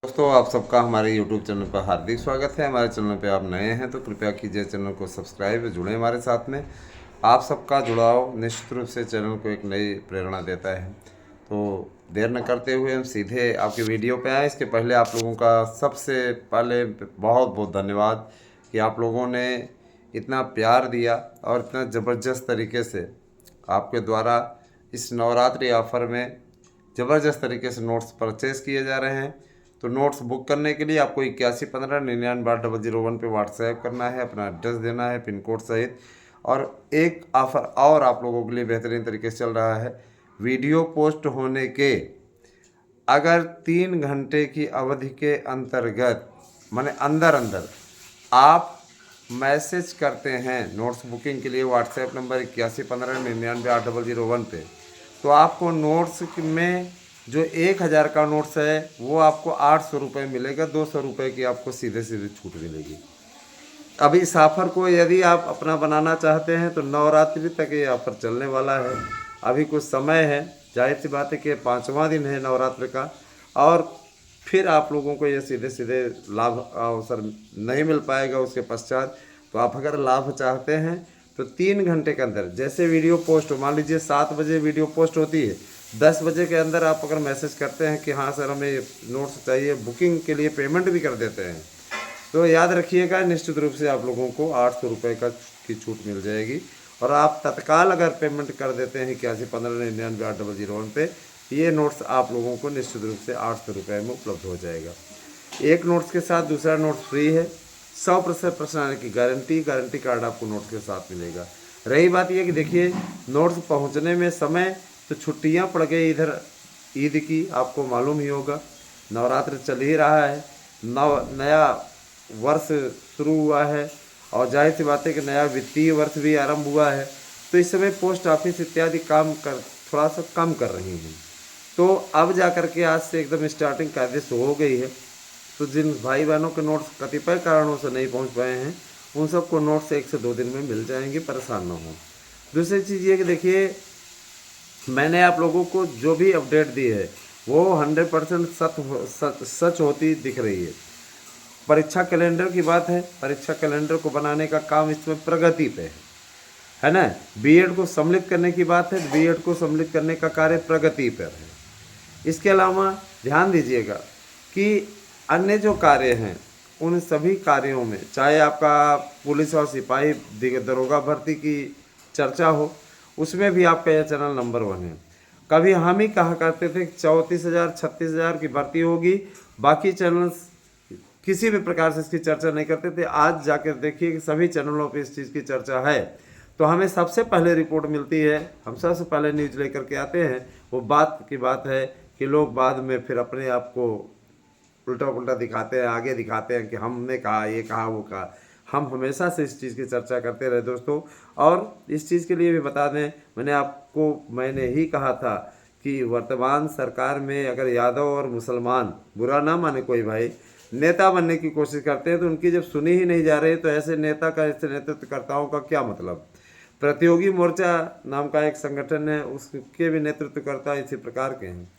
दोस्तों, आप सबका हमारे YouTube चैनल पर हार्दिक स्वागत है। हमारे चैनल पे आप नए हैं तो कृपया कीजिए चैनल को सब्सक्राइब, जुड़े हमारे साथ में। आप सबका जुड़ाव निश्चित रूप से चैनल को एक नई प्रेरणा देता है। तो देर न करते हुए हम सीधे आपके वीडियो पे आए। इसके पहले आप लोगों का सबसे पहले बहुत बहुत धन्यवाद कि आप लोगों ने इतना प्यार दिया और इतना ज़बरदस्त तरीके से आपके द्वारा इस नवरात्रि ऑफर में ज़बरदस्त तरीके से नोट्स परचेज़ किए जा रहे हैं। तो नोट्स बुक करने के लिए आपको 8115 99 8001 पे व्हाट्सएप करना है, अपना एड्रेस देना है पिन कोड सहित। और एक ऑफ़र और आप लोगों के लिए बेहतरीन तरीके से चल रहा है। वीडियो पोस्ट होने के अगर 3 घंटे की अवधि के अंतर्गत माने अंदर अंदर आप मैसेज करते हैं नोट्स बुकिंग के लिए व्हाट्सएप नंबर 8115 99 8001 पे, तो आपको नोट्स में जो 1000 का नोट्स है वो आपको 800 रुपये मिलेगा। 200 रुपये की आपको सीधे सीधे छूट मिलेगी। अभी इस ऑफ़र को यदि आप अपना बनाना चाहते हैं तो नवरात्रि तक ये ऑफ़र चलने वाला है। अभी कुछ समय है, जाहिर सी बात है कि 5वां दिन है नवरात्र का, और फिर आप लोगों को ये सीधे सीधे लाभ अवसर नहीं मिल पाएगा उसके पश्चात। तो आप अगर लाभ चाहते हैं तो 3 घंटे के अंदर जैसे वीडियो पोस्ट हो, मान लीजिए 7 बजे वीडियो पोस्ट होती है, 10 बजे के अंदर आप अगर मैसेज करते हैं कि हाँ सर हमें नोट्स चाहिए, बुकिंग के लिए पेमेंट भी कर देते हैं, तो याद रखिएगा निश्चित रूप से आप लोगों को 800 रुपये की छूट मिल जाएगी। और आप तत्काल अगर पेमेंट कर देते हैं 8115 99 8001 पे, ये नोट्स आप लोगों को निश्चित रूप से 800 रुपये में उपलब्ध हो जाएगा। एक नोट्स के साथ दूसरा नोट्स फ्री है। 100% प्रश्न आने की गारंटी कार्ड आपको नोट्स के साथ मिलेगा। रही बात यह कि देखिए नोट्स पहुंचने में समय तो छुट्टियां पड़ गई इधर ईद की, आपको मालूम ही होगा नवरात्र चल ही रहा है, नया वर्ष शुरू हुआ है और जाहिर सी बात है कि नया वित्तीय वर्ष भी आरंभ हुआ है। तो इस समय पोस्ट ऑफिस इत्यादि काम कर थोड़ा सा कम कर रही हैं। तो अब जा कर के आज से एकदम स्टार्टिंग कायदे से हो गई है। तो जिन भाई बहनों के नोट्स कतिपय कारणों से नहीं पहुंच पाए हैं उन सबको नोट्स 1 से 2 दिन में मिल जाएंगे, परेशान ना हो। दूसरी चीज़ ये कि देखिए मैंने आप लोगों को जो भी अपडेट दी है वो 100% सच होती दिख रही है। परीक्षा कैलेंडर की बात है, परीक्षा कैलेंडर को बनाने का काम इसमें प्रगति पे है ना। बीएड को सम्मिलित करने की बात है, बीएड को सम्मिलित करने का कार्य प्रगति पर है। इसके अलावा ध्यान दीजिएगा कि अन्य जो कार्य हैं उन सभी कार्यों में, चाहे आपका पुलिस और सिपाही दरोगा भर्ती की चर्चा हो, उसमें भी आपका यह चैनल नंबर 1 है। कभी हम ही कहा करते थे 34,000 36,000 की भर्ती होगी, बाकी चैनल्स किसी भी प्रकार से इसकी चर्चा नहीं करते थे। आज जाकर देखिए कि सभी चैनलों पे इस चीज़ की चर्चा है। तो हमें सबसे पहले रिपोर्ट मिलती है, हम सबसे पहले न्यूज़ लेकर के आते हैं। वो बात की बात है कि लोग बाद में फिर अपने आप को उल्टा पुल्टा दिखाते हैं, आगे दिखाते हैं कि हमने कहा, ये कहा, वो कहा। हम हमेशा से इस चीज़ की चर्चा करते रहे दोस्तों। और इस चीज़ के लिए भी बता दें, मैंने ही कहा था कि वर्तमान सरकार में अगर यादव और मुसलमान, बुरा ना माने कोई भाई, नेता बनने की कोशिश करते हैं तो उनकी जब सुनी ही नहीं जा रही तो ऐसे नेता का, ऐसे नेतृत्वकर्ताओं का क्या मतलब। प्रतियोगी मोर्चा नाम का एक संगठन है, उसके भी नेतृत्वकर्ता इसी प्रकार के हैं।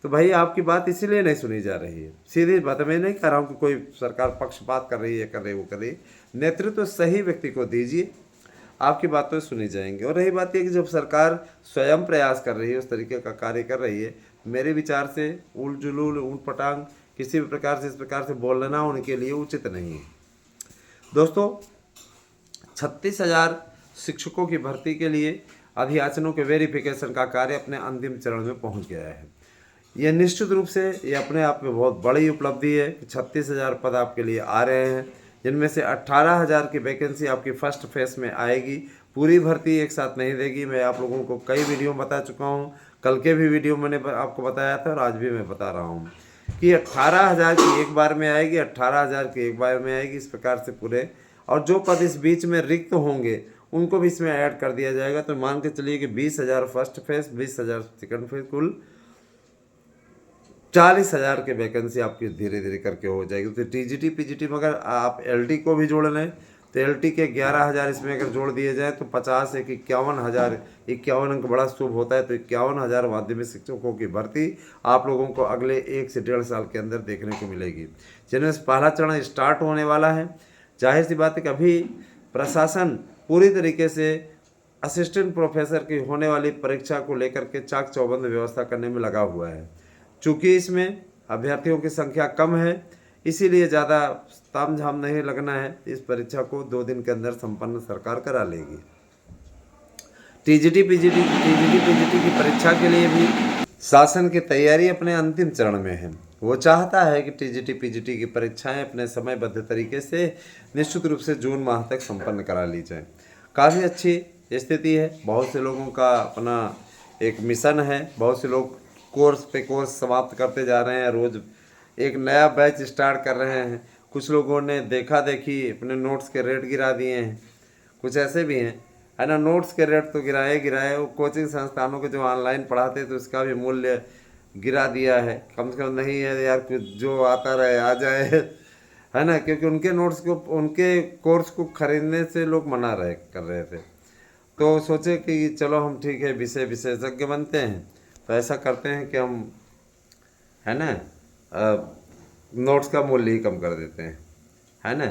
तो भाई आपकी बात इसीलिए नहीं सुनी जा रही है। सीधी बात, मैं नहीं कह रहा हूँ कि कोई सरकार पक्षपात कर रही है, कर रही वो कर रही। नेतृत्व सही व्यक्ति को दीजिए, आपकी बातें सुनी जाएंगी। और रही बात यह कि जब सरकार स्वयं प्रयास कर रही है, उस तरीके का कार्य कर रही है, मेरे विचार से उल जुलूल ऊट पटांग किसी भी प्रकार से इस प्रकार से बोलना उनके लिए उचित नहीं है। दोस्तों 36,000 शिक्षकों की भर्ती के लिए अभियाचनों के वेरिफिकेशन का कार्य अपने अंतिम चरण में पहुंच गया है। यह निश्चित रूप से ये अपने आप में बहुत बड़ी उपलब्धि है कि 36,000 पद आपके लिए आ रहे हैं, जिनमें से 18,000 की वैकेंसी आपकी फर्स्ट फेज में आएगी। पूरी भर्ती एक साथ नहीं देगी। मैं आप लोगों को कई वीडियो बता चुका हूँ, कल के भी वीडियो मैंने आपको बताया था और आज भी मैं बता रहा हूँ कि 18,000 की एक बार में आएगी, 18,000 की एक बार में आएगी, इस प्रकार से पूरे। और जो पद इस बीच में रिक्त होंगे उनको भी इसमें ऐड कर दिया जाएगा। तो मान के चलिए कि 20,000 फर्स्ट फेज, 20,000 सेकंड फेज, कुल 40,000 के वैकेंसी आपकी धीरे धीरे करके हो जाएगी। तो टीजीटी पीजीटी में अगर आप एलटी को भी जोड़ लें तो LT के 11,000 इसमें अगर जोड़ दिए जाए तो 50 एक 51,000, 51 अंक बड़ा शुभ होता है। तो 51,000 माध्यमिक शिक्षकों की भर्ती आप लोगों को अगले 1 से 1.5 साल के अंदर देखने को मिलेगी, जिनमें से पहला चरण स्टार्ट होने वाला है। जाहिर सी बात है कि अभी प्रशासन पूरी तरीके से असिस्टेंट प्रोफेसर की होने वाली परीक्षा को लेकर के चाक चौबंद व्यवस्था करने में लगा हुआ है। चूँकि इसमें अभ्यर्थियों की संख्या कम है, इसीलिए ज़्यादा तामझाम नहीं लगना है। इस परीक्षा को 2 दिन के अंदर संपन्न सरकार करा लेगी। टीजीटी पीजीटी की परीक्षा के लिए भी शासन की तैयारी अपने अंतिम चरण में है। वो चाहता है कि टीजीटी पीजीटी की परीक्षाएं अपने समयबद्ध तरीके से निश्चित रूप से जून माह तक संपन्न करा ली जाए। काफ़ी अच्छी स्थिति है। बहुत से लोगों का अपना एक मिशन है। बहुत से लोग कोर्स पे कोर्स समाप्त करते जा रहे हैं, रोज़ एक नया बैच स्टार्ट कर रहे हैं। कुछ लोगों ने देखा देखी अपने नोट्स के रेट गिरा दिए हैं। कुछ ऐसे भी हैं, है ना, नोट्स के रेट तो गिराए। वो कोचिंग संस्थानों के जो ऑनलाइन पढ़ाते तो उसका भी मूल्य गिरा दिया है। कम से कम नहीं है यार, कुछ जो आता रहे आ जाए, है ना, क्योंकि उनके नोट्स को, उनके कोर्स को खरीदने से लोग मना कर रहे थे। तो सोचे कि चलो हम ठीक है विशेषज्ञ बनते हैं, तो ऐसा करते हैं कि हम, है ना, नोट्स का मूल्य ही कम कर देते हैं, है ना।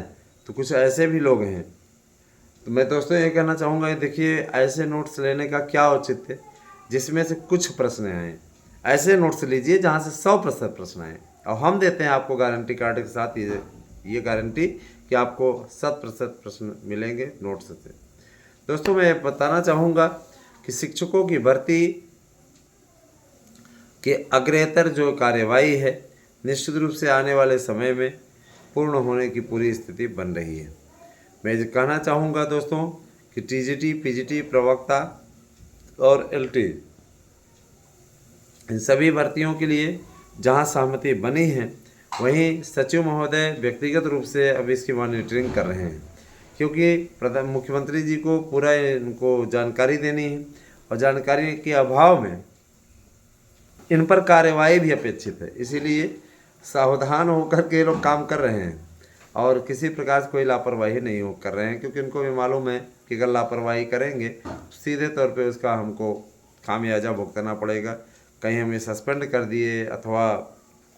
तो कुछ ऐसे भी लोग हैं। तो मैं दोस्तों ये कहना चाहूँगा, ये देखिए ऐसे नोट्स लेने का क्या औचित्य जिसमें से कुछ प्रश्न आए। ऐसे नोट्स लीजिए जहाँ से 100% प्रश्न आए, और हम देते हैं आपको गारंटी कार्ड के साथ ये गारंटी कि आपको 100% प्रश्न मिलेंगे नोट्स से। दोस्तों मैं बताना चाहूँगा कि शिक्षकों की भर्ती के अग्रेतर जो कार्यवाही है निश्चित रूप से आने वाले समय में पूर्ण होने की पूरी स्थिति बन रही है। मैं कहना चाहूँगा दोस्तों कि टीजीटी पीजीटी प्रवक्ता और LT इन सभी भर्तियों के लिए जहां सहमति बनी है, वहीं सचिव महोदय व्यक्तिगत रूप से अब इसकी मॉनिटरिंग कर रहे हैं, क्योंकि मुख्यमंत्री जी को पूरा इनको जानकारी देनी है, और जानकारी के अभाव में इन पर कार्यवाही भी अपेक्षित है। इसीलिए सावधान होकर के लोग काम कर रहे हैं और किसी प्रकार से कोई लापरवाही नहीं कर रहे हैं, क्योंकि उनको भी मालूम है कि अगर लापरवाही करेंगे सीधे तौर पे उसका हमको खामियाजा भुगतना पड़ेगा। कहीं हमें सस्पेंड कर दिए अथवा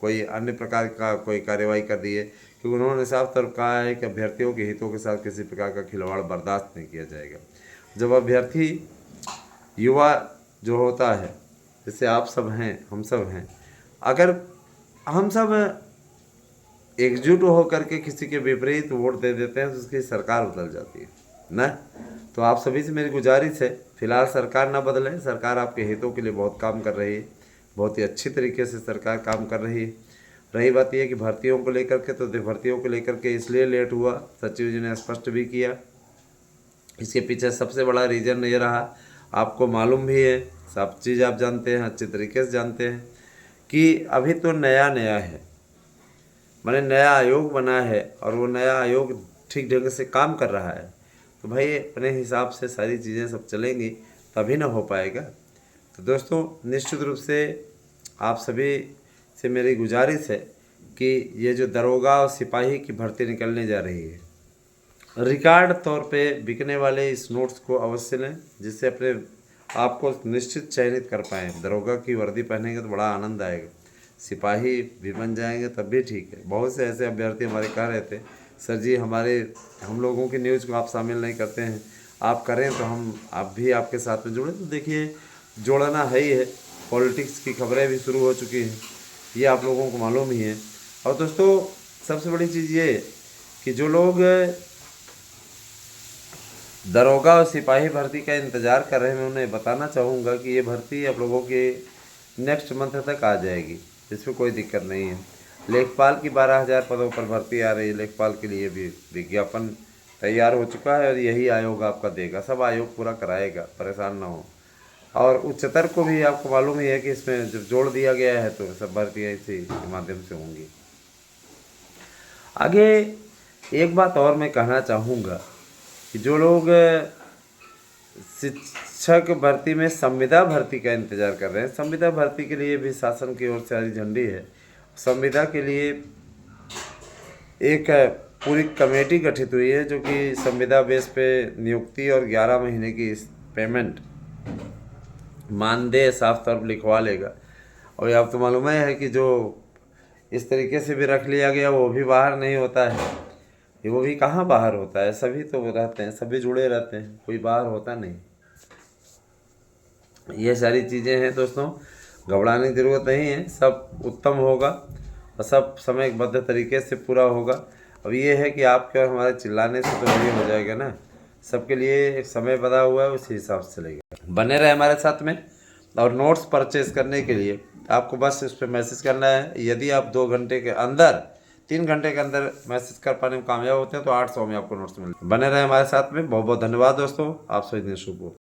कोई अन्य प्रकार का कोई कार्यवाही कर दिए, क्योंकि उन्होंने साफ तौर कहा है कि अभ्यर्थियों के हितों के साथ किसी प्रकार का खिलवाड़ बर्दाश्त नहीं किया जाएगा। जब अभ्यर्थी युवा जो होता है, जैसे आप सब हैं, हम सब हैं, अगर हम सब एकजुट होकर के किसी के विपरीत वोट दे देते हैं तो उसकी सरकार बदल जाती है ना। तो आप सभी से मेरी गुजारिश है, फिलहाल सरकार ना बदले। सरकार आपके हितों के लिए बहुत काम कर रही है, बहुत ही अच्छी तरीके से सरकार काम कर रही है। रही बात यह कि भर्तियों को लेकर के, तो भर्तियों को लेकर के इसलिए लेट हुआ, सचिव जी ने स्पष्ट भी किया। इसके पीछे सबसे बड़ा रीज़न ये रहा, आपको मालूम भी है, सब चीज़ आप जानते हैं, अच्छे तरीके से जानते हैं कि अभी तो नया है, मैंने नया आयोग बना है और वो नया आयोग ठीक ढंग से काम कर रहा है। तो भाई अपने हिसाब से सारी चीज़ें सब चलेंगी तभी ना हो पाएगा। तो दोस्तों निश्चित रूप से आप सभी से मेरी गुजारिश है कि ये जो दरोगा और सिपाही की भर्ती निकलने जा रही है, रिकॉर्ड तौर पे बिकने वाले इस नोट्स को अवश्य लें, जिससे अपने आप को निश्चित चयनित कर पाएँ। दरोगा की वर्दी पहनेंगे तो बड़ा आनंद आएगा, सिपाही भी बन जाएंगे तब भी ठीक है। बहुत से ऐसे अभ्यर्थी हमारे कह रहे थे, सर जी हम लोगों की न्यूज़ को आप शामिल नहीं करते हैं, आप करें तो आप भी आपके साथ में जुड़े। तो देखिए जोड़ना है ही है, पॉलिटिक्स की खबरें भी शुरू हो चुकी हैं, ये आप लोगों को मालूम ही है। और दोस्तों सबसे बड़ी चीज़ ये कि जो लोग दरोगा और सिपाही भर्ती का इंतज़ार कर रहे हैं, मैं उन्हें बताना चाहूँगा कि ये भर्ती आप लोगों के नेक्स्ट मंथ तक आ जाएगी, इसमें कोई दिक्कत नहीं है। लेखपाल की 12,000 पदों पर भर्ती आ रही है, लेखपाल के लिए भी विज्ञापन तैयार हो चुका है और यही आयोग आपका देगा, सब आयोग पूरा कराएगा, परेशान ना हो। और उच्चतर को भी आपको मालूम ही है कि इसमें जब जोड़ दिया गया है तो सब भर्तियाँ इसी के माध्यम से होंगी। आगे एक बात और मैं कहना चाहूँगा कि जो लोग शिक्षक भर्ती में संविदा भर्ती का इंतज़ार कर रहे हैं, संविदा भर्ती के लिए भी शासन की ओर से हरी झंडी है। संविदा के लिए एक पूरी कमेटी गठित हुई है जो कि संविदा बेस पे नियुक्ति और 11 महीने की पेमेंट मानदेय साफ तौर पर लिखवा लेगा। और ये आपको मालूम है कि जो इस तरीके से भी रख लिया गया वो भी बाहर नहीं होता है, ये वो भी कहाँ बाहर होता है, सभी तो रहते हैं, सभी जुड़े रहते हैं, कोई बाहर होता नहीं। ये सारी चीज़ें हैं दोस्तों, घबराने की ज़रूरत नहीं है, सब उत्तम होगा और सब समयबद्ध तरीके से पूरा होगा। अब ये है कि आपके और हमारे चिल्लाने से तो नहीं हो जाएगा ना, सबके लिए एक समय बता हुआ है, उसी हिसाब से चलेगा। बने रहे हमारे साथ में। और नोट्स परचेज करने के लिए आपको बस इस पर मैसेज करना है। यदि आप 2 घंटे के अंदर 3 घंटे के अंदर मैसेज कर पाने में कामयाब होते हैं तो 800 में आपको नोट्स मिलते हैं। बने रहे हमारे साथ में। बहुत बहुत धन्यवाद दोस्तों, आप सभी दिन शुभ हो।